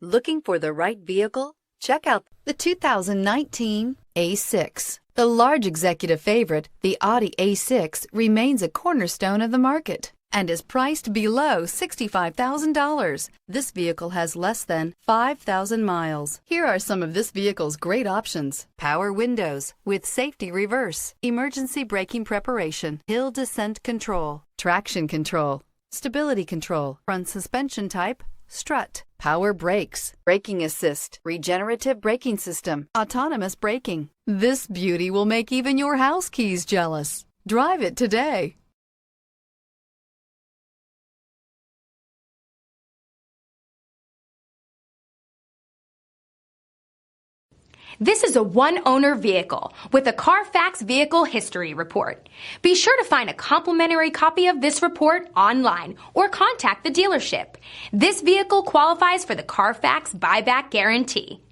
Looking for the right vehicle? Check out the 2019 A6. The large executive favorite, the Audi A6, remains a cornerstone of the market and is priced below $65,000. This vehicle has less than 5,000 miles. Here are some of this vehicle's great options: power windows with safety reverse, emergency braking preparation, hill descent control, traction control, stability control, front suspension type, strut, power brakes, braking assist, regenerative braking system, autonomous braking. This beauty will make even your house keys jealous. Drive it today. This is a one-owner vehicle with a Carfax Vehicle History Report. Be sure to find a complimentary copy of this report online or contact the dealership. This vehicle qualifies for the Carfax Buyback Guarantee.